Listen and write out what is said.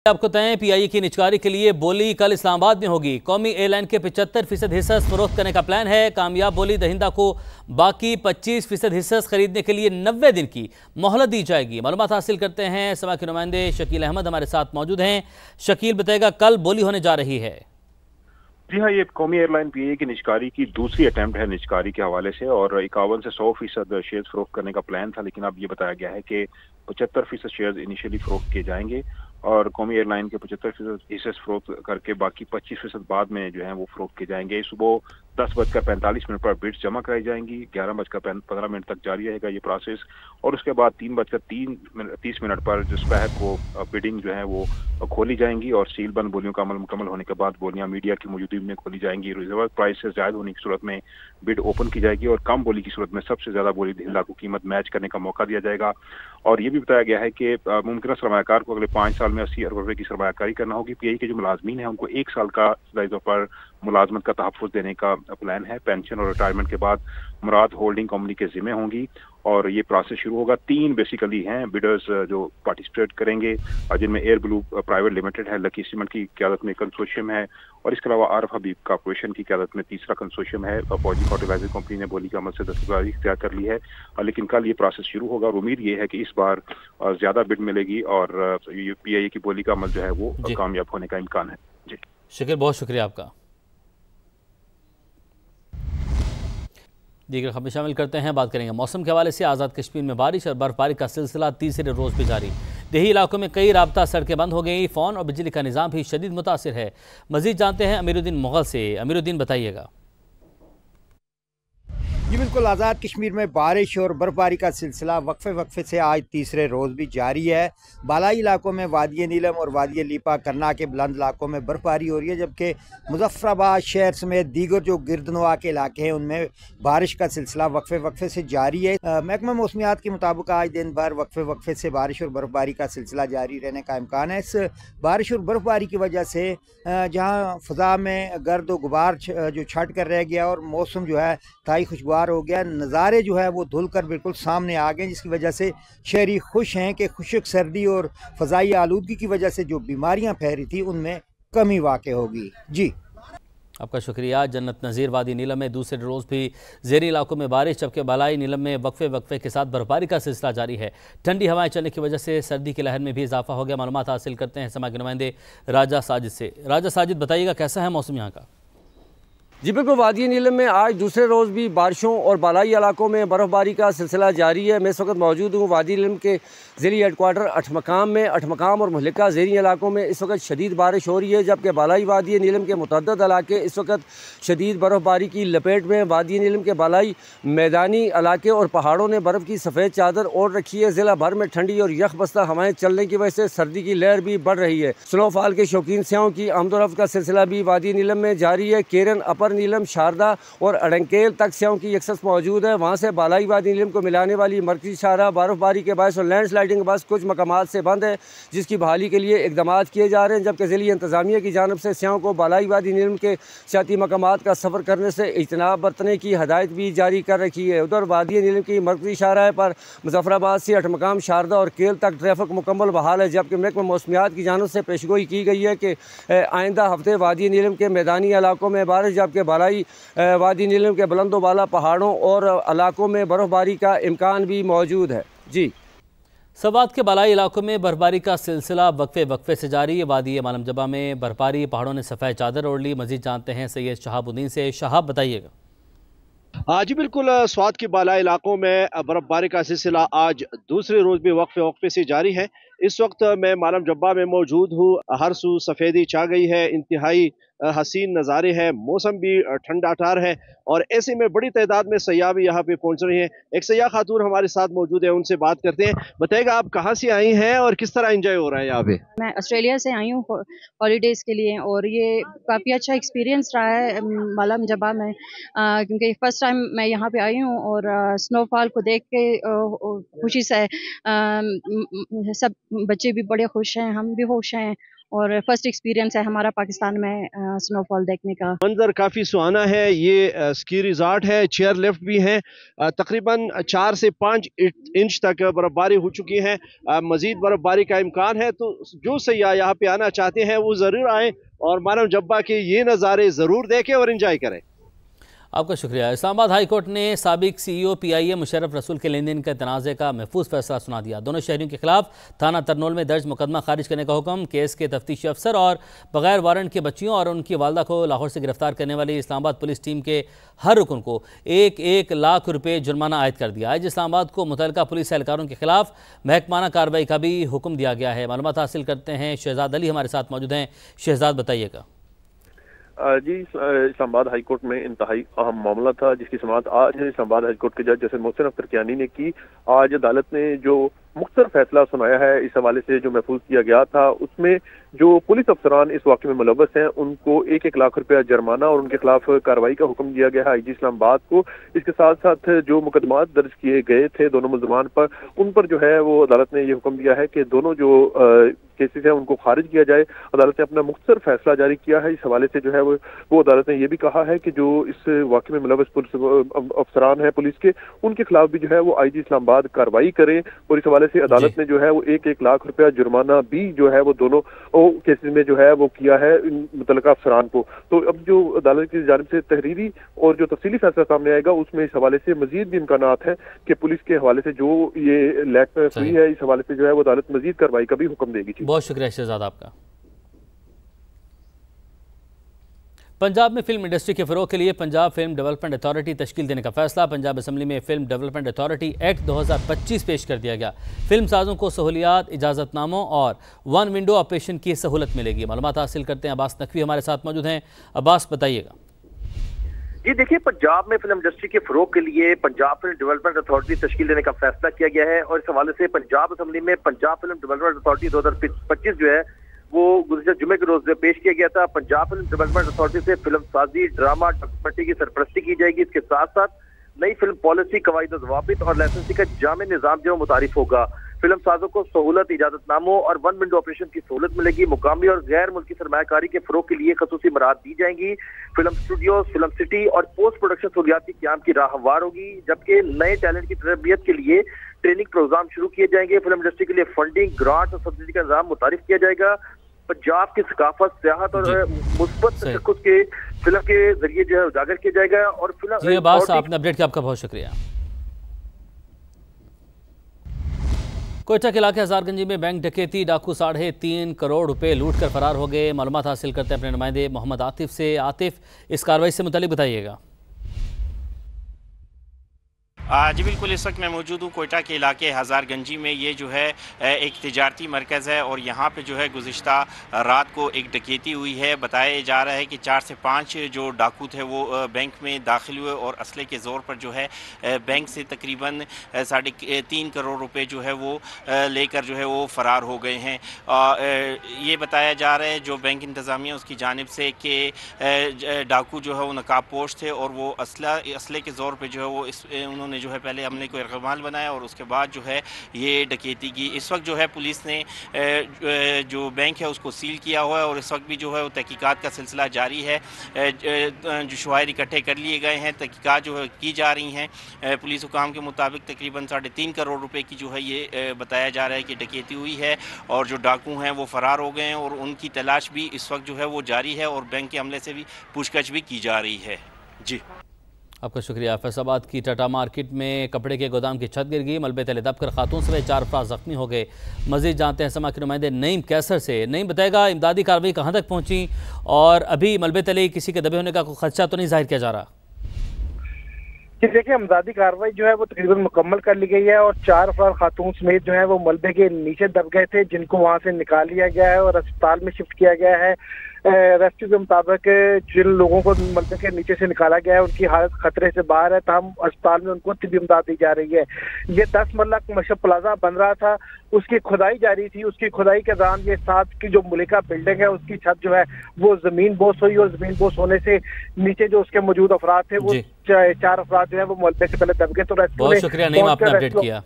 आपको बताएं, पीआईए की निचकारी के लिए बोली कल इस्लामाबाद में होगी। कौमी एयरलाइन के 75% हिस्सेस फरोख्त करने का प्लान है। कामयाब बोली दहिंदा को बाकी 25% हिस्सेस खरीदने के लिए 90 दिन की मोहलत दी जाएगी। मालूमात हासिल करते हैं, समा के नुमाइंदे शकील अहमद हमारे साथ मौजूद हैं। शकील बताएगा कल बोली होने जा रही है। जी हाँ, ये कौमी एयरलाइन पीआईए की निचकारी की दूसरी अटेम्प्ट है निचकारी के हवाले से, और 51 से 100% शेयर्स फरोख्त करने का प्लान था, लेकिन अब ये बताया गया है कि 75% शेयर्स इनिशियली फरोख्त किए जाएंगे और कौमी एयरलाइन के 75% हिस्से फरोख्त करके बाकी 25% बाद में जो है वो फरोख्त किए जाएंगे। सुबह 10:45 पर बिड्स जमा कराई जाएंगी। 11:15 तक जारी रहेगा ये प्रोसेस, और उसके बाद 3:30 पर जो सुबह को बिडिंग जो है वो खोली जाएंगी और सील बंद बोलियों का अमल मुकम्मल होने के बाद बोलियां मीडिया की मौजूदगी में खोली जाएंगी। रिजर्व प्राइस से ज्यादा होने की सूरत में बिड ओपन की जाएगी और कम बोली की सूरत में सबसे ज्यादा बोली दहिंदा को कीमत मैच करने का मौका दिया जाएगा। और ये भी बताया गया है कि मुमकिन सरमायाकार को अगले 5 साल में 80 अरब रुपए की सरमायाकारी करना होगी। पीआईए के जो मुलाजमीन है उनको 1 साल का सदाई तौर पर मुलाजमत का तहफ़्फ़ुज़ देने का प्लान है। पेंशन और रिटायरमेंट के बाद मुराद होल्डिंग कंपनी के जिम्मे होंगी और ये प्रोसेस शुरू होगा। 3 बेसिकली हैं बिडर्स जो पार्टिसिपेट करेंगे, जिनमें एयर ब्लू प्राइवेट लिमिटेड है, लकी सीमेंट की क़यादत में कंसोर्शियम है, और इसके अलावा आरफ हबीब कॉर्पोरेशन की क़यादत में तीसरा कंसोर्शियम है। फौजी फर्टिलाइजर कंपनी ने बोली के अमल से दस्तबरदारी इख्तियार कर ली है, लेकिन कल ये प्रोसेस शुरू होगा और उम्मीद ये है कि इस बार ज्यादा बिड मिलेगी और पीआईए की बोली का अमल जो है वो कामयाब होने का इम्कान है। जी शकील, बहुत शुक्रिया आपका। दीगर खबरें शामिल करते हैं। बात करेंगे मौसम के हवाले से। आज़ाद कश्मीर में बारिश और बर्फबारी का सिलसिला तीसरे रोज भी जारी। देही इलाकों में कई राब्ता सड़कें बंद हो गई। फ़ोन और बिजली का निज़ाम भी शदीद मुतासिर है। मज़ीद जानते हैं अमीरुद्दीन मुग़ल से। अमीरुद्दीन बताइएगा। जी बिल्कुल, आज़ाद कश्मीर में बारिश और बर्फबारी का सिलसिला वक्फे से आज तीसरे रोज़ भी जारी है। बालाई इलाकों में वादी नीलम और वादी लीपा करना के बुलंद इलाकों में बर्फबारी हो रही है, जबकि मुजफ्फराबाद शहर समेत दीगर जो गिरदनवा के इलाके हैं उनमें बारिश का सिलसिला वक्फे से जारी है। महकमा मौसमियात के मुताबिक आज दिन भर वक्फे से बारिश और बर्फबारी का सिलसिला जारी रहने का इम्कान है। इस बारिश और बर्फबारी की वजह से जहाँ फ़ज़ा में गर्द व गुबार जो छट कर रह गया और मौसम जो है ताई खुशगवार हो गया, नज़ारे जो है वो धुल कर बिल्कुल सामने आ गए, जिसकी वजह से शहरी खुश हैं कि खुशक सर्दी और फ़ज़ाई आलूदगी की वजह से जो बीमारियां फैली थी उनमें कमी वाक़ई होगी। जी आपका शुक्रिया। जन्नत नज़ीर। वादी नीलम में दूसरे रोज़ भी ज़ेरी इलाकों में बारिश, जबकि बालाई नीलम में वक्फे के साथ बर्फबारी का सिलसिला जारी है। ठंडी हवाएं चलने की वजह से सर्दी की लहर में भी इजाफा हो गया। मालूमात हासिल करते हैं समा के नुमाइंदे राजा साजिद से। राजा साजिद बताइएगा कैसा है मौसम यहाँ का। जी बिल्कुल, वादी नीलम में आज दूसरे रोज़ भी बारिशों और बालाई इलाकों में बर्फ़बारी का सिलसिला जारी है। मैं इस वक्त मौजूद हूँ वादी नीलम के ज़ेरी हेडक्वार्टर अठमकाम में। अठमकाम और महलिका ज़ेरी इलाकों में इस वक्त शदीद बारिश हो रही है, जबकि बालाई वादी नीलम के मुतअद्दिद इलाके इस वक्त शदीद बर्फ़बारी की लपेट में। वादी नीलम के बालाई मैदानी इलाके और पहाड़ों ने बर्फ़ की सफ़ेद चादर ओढ़ रखी है। ज़िला भर में ठंडी और यख बस्ता हवाएँ चलने की वजह से सर्दी की लहर भी बढ़ रही है। स्नोफॉल के शौकीन स्याहों की आमदोरफ्त का सिलसिला भी वादी नीलम में जारी है। केरन, अपर नीलम, शारदा और अड़ंकेल तक स्याहों की यकसस मौजूद है। वहाँ से बालाई वादी नीलम को मिलाने वाली मरकजी शाहरा बर्फबारी के बायस और लैंड स्लाइडिंग के बायस कुछ मकामात से बंद है, जिसकी बहाली के लिए इकदाम किए जा रहे हैं, जबकि ज़िली इंतज़ामिया की जानब से स्याहों को बालाई वादी नीलम के सियाती मकामात का सफ़र करने से इजतनाब बरतने की हदायत भी जारी कर रखी है। उधर वादी नीलम की मरकजी शाहरा पर मुजफ्फराबाद से अठमकाम, शारदा और केल तक ट्रैफिक मुकम्मल बहाल है, जबकि महकमा मौसमियात की जानब से पेशगोई की गई है कि आइंदा हफ्ते वादी नीलम के मैदानी इलाकों में बारिश, जबकि बालाई वादी नीलम के बुलंदो बाला पहाड़ों और इलाकों में बर्फबारी का इम्कान भी मौजूद है। जी सवात के बालाई इलाकों में बर्फबारी का सिलसिला वक्फे से जारी है। वादी मालम जबा में बर्फबारी, पहाड़ों ने सफ़ेद चादर ओढ़ ली। मजीद जानते हैं सैयद शहाबुद्दीन से। शहाब बताइएगा। जी बिल्कुल, स्वात के बाला इलाकों में बर्फबारी का सिलसिला आज दूसरे रोज भी वक्फे से जारी है। इस वक्त मैं मालम जब्बा में मौजूद हूँ। हर सू सफ़ेदी छा गई है, इंतहाई हसीन नज़ारे हैं, मौसम भी ठंडा ठार है और ऐसे में बड़ी तादाद में सयाह भी यहाँ पे पहुँच रहे हैं। एक सयाह खातून हमारे साथ मौजूद है, उनसे बात करते हैं। बताइएगा आप कहाँ से आई हैं और किस तरह एंजॉय हो रहा है यहाँ पे। मैं ऑस्ट्रेलिया से आई हूँ हॉलीडेज़ के लिए और ये काफ़ी अच्छा एक्सपीरियंस रहा है मालम जबा में, क्योंकि फ़र्स्ट टाइम मैं यहाँ पे आई हूँ और स्नोफॉल को देख के खुशी से सब बच्चे भी बड़े खुश हैं, हम भी खुश हैं और फर्स्ट एक्सपीरियंस है हमारा पाकिस्तान में स्नोफॉल देखने का। मंजर काफ़ी सुहाना है। ये स्की रिजॉर्ट है, चेयर लिफ्ट भी है। तकरीबन 4 से 5 इंच तक बर्फबारी हो चुकी है। मजीद बर्फबारी का इम्कान है, तो जो सयाह यहाँ पे आना चाहते हैं वो ज़रूर आएँ और मानव जब्बा के ये नज़ारे ज़रूर देखें और इंजॉय करें। आपका शुक्रिया। इस्लामाबाद हाई कोर्ट ने साबिक CEO PIA मुशर्रफ रसूल के लेन देन के तनाज़े का महफूज फैसला सुना दिया। दोनों शहरियों के खिलाफ थाना तरनोल में दर्ज मुकदमा खारिज करने का हुक्म। केस के तफ्तीशी अफसर और बगैर वारंट के बच्चियों और उनकी वालदा को लाहौर से गिरफ्तार करने वाली इस्लामाबाद पुलिस टीम के हर रुकन को 1-1 लाख रुपये जुर्माना आयद कर दिया। आज इस्लामाबाद को मुतल्लिका पुलिस एहलकारों के खिलाफ महकमाना कार्रवाई का भी हुक्म दिया गया है। मालूमात हासिल करते हैं, शहजाद अली हमारे साथ मौजूद हैं। शहजाद, बताइएगा। जी, इस्लामाबाद हाई कोर्ट में इंतहाई अहम मामला था जिसकी समाअत आज इस्लामाबाद हाई कोर्ट के जज जस्टिस मोहसिन अख्तर कियानी ने की। आज अदालत ने जो मुख्तर फैसला सुनाया है, इस हवाले से जो महफूज किया गया था, उसमें जो पुलिस अफसरान इस वाक़े में मुलव्वस हैं उनको 1-1 लाख रुपया जुर्माना और उनके खिलाफ कार्रवाई का हुक्म दिया गया है IG इस्लामाबाद को। इसके साथ साथ जो मुकदमात दर्ज किए गए थे दोनों मुल्ज़मान पर, उन पर जो है वो अदालत ने ये हुक्म दिया है कि दोनों जो केसेस हैं उनको खारिज किया जाए। अदालत ने अपना मुख्तर फैसला जारी किया है। इस हवाले से जो है वो अदालत ने यह भी कहा है कि जो इस वाक़े में मुलव्वस पुलिस अफसरान हैं पुलिस के, उनके खिलाफ भी जो है वो IG इस्लामाबाद कार्रवाई करे। और इस हवाले से अदालत ने जो है वो 1-1 लाख रुपया जुर्माना भी जो है वो दोनों केसेस में जो है वो किया है मुतल्लिका अफसरान को। तो अब जो अदालत की जानिब से तहरीरी और जो तफसीली फैसला सामने आएगा उसमें इस हवाले से मजीद भी इम्कानात है कि पुलिस के हवाले से जो ये लैक हुई है, इस हवाले से जो है वो अदालत मजीद कार्रवाई का भी हुक्म देगी। बहुत शुक्रिया शहजाद आपका। पंजाब में फिल्म इंडस्ट्री के फ़रोग़ के लिए पंजाब फिल्म डेवलपमेंट अथॉरिटी तश्कील देने का फैसला। पंजाब असम्बली में फिल्म डेवलपमेंट अथॉरिटी एक्ट 2025 पेश कर दिया गया। फिल्म साजों को सहूलियात, इजाज़तनामों और वन विंडो ऑपरेशन की सहूलत मिलेगी। मालूमात हासिल करते हैं, अब्बास नकवी हमारे साथ मौजूद हैं। अब्बास, बताइएगा। जी देखिए, पंजाब में फिल्म इंडस्ट्री के फरोग के लिए पंजाब फिल्म डेवलपमेंट अथॉरिटी तश्कील देने का फैसला किया गया है और इस हवाले से पंजाब असम्बली में पंजाब फिल्म डेवलपमेंट अथॉरिटी 2025 जो है वो गुज़िश्ता जुमे के रोज पेश किया गया था। पंजाब फिल्म डेवलपमेंट अथॉरिटी से फिल्म साजी, ड्रामा, डॉक्यूमेंट्री की सरपरस्ती की जाएगी। इसके साथ साथ नई फिल्म पॉलिसी, कवायद ज़वाबित और लाइसेंसिंग का जामे निज़ाम जो मुतारिफ होगा। फिल्म साजों को सहूलत, इजाजतनामों और वन विंडो ऑपरेशन की सहूलत मिलेगी। मुकामी और गैर मुल्की सरमायाकारी के फरोग के लिए खसूसी मराहत दी जाएंगी। फिल्म स्टूडियो, फिल्म सिटी और पोस्ट प्रोडक्शन सहूलियात की क़याम की राह हमवार होगी, जबकि नए टैलेंट की तरबियत के लिए ट्रेनिंग प्रोग्राम शुरू किए जाएंगे। फिल्म इंडस्ट्री के लिए फंडिंग, ग्रांट और सब्सिडी का निज़ाम मुतारिफ किया जाएगा। पंजाब की सकाफत, सियाहत और मुस्बत तशक्कुस के फिल्म के जरिए जो है उजागर किया जाएगा। और फिल्म आपने अपडेट किया, आपका बहुत शुक्रिया। कोयटा के इलाके हजारगंजी में बैंक डकैती, डाकू 3.5 करोड़ रुपए लूट कर फरार हो गए। मालूमात हासिल करते हैं अपने नुमाइंदे मोहम्मद आतिफ से। आतिफ, इस कार्रवाई से मुतालिक बताइएगा। जी बिल्कुल, इस वक्त मैं मौजूद हूँ कोयटा के इलाके हज़ारगंजी में। ये जो है एक तिजारती मरकज़ है और यहाँ पे जो है गुज़िश्ता रात को एक डकैती हुई है। बताया जा रहा है कि 4 से 5 जो डाकू थे वो बैंक में दाखिल हुए और असले के ज़ोर पर जो है बैंक से तकरीबन 3.5 करोड़ रुपए जो है वो लेकर जो है वो फ़रार हो गए हैं। ये बताया जा रहा है जो बैंक इंतज़ामिया उसकी जानिब से कि डाकू जो है वो नकाबपोश थे और वो असले के ज़ोर पर जो है वो उन्होंने जो है पहले हमले को इकबाल बनाया और उसके बाद जो है ये डकैती की। इस वक्त जो है पुलिस ने जो बैंक है उसको सील किया हुआ है और इस वक्त भी जो है वो तहकीकात का सिलसिला जारी है। जो शवाहिद इकट्ठे कर लिए गए हैं, तहकीकात जो है की जा रही हैं। पुलिस हुकाम के मुताबिक तकरीबन 3.5 करोड़ रुपए की जो है ये बताया जा रहा है कि डकैती हुई है और जो डाकू हैं वो फरार हो गए हैं और उनकी तलाश भी इस वक्त जो है वो जारी है और बैंक के हमले से भी पूछताछ भी की जा रही है। जी, आपका शुक्रिया। फैसलाबाद की टाटा मार्केट में कपड़े के गोदाम की छत गिर गई। मलबे तले दबकर खातून समेत 4 अफराद जख्मी हो गए। मजीद जानते हैं समा के नुमाइंदे नईम कैसर से। नईम, बताएगा इमदादी कार्रवाई कहाँ तक पहुँची और अभी मलबे तले किसी के दबे होने का कोई खदशा तो नहीं जाहिर किया जा रहा? देखिए, इमदादी कार्रवाई जो है वो तकरीबन मुकम्मल कर ली गई है और 4 अफराद खातून समेत जो है वो मलबे के नीचे दब गए थे, जिनको वहाँ से निकाल लिया गया है और अस्पताल में शिफ्ट किया गया है। रेस्क्यू के मुताबिक जिन लोगों को मलबे के नीचे से निकाला गया है उनकी हालत खतरे से बाहर है, तमाम अस्पताल में उनको तिब्बी इमदाद दी जा रही है। ये 10 मरला मशरफ प्लाजा बन रहा था, उसकी खुदाई जारी थी। उसकी खुदाई के दौरान ये 7 की जो मुलिका बिल्डिंग है उसकी छत जो है वो जमीन बोस हुई और जमीन बोस होने से नीचे जो उसके मौजूद अफराद थे वो 4 अफराद जो है वो मलबे के तले दब गए। तो बहुत शुक्रिया नईम, आपने अपडेट किया।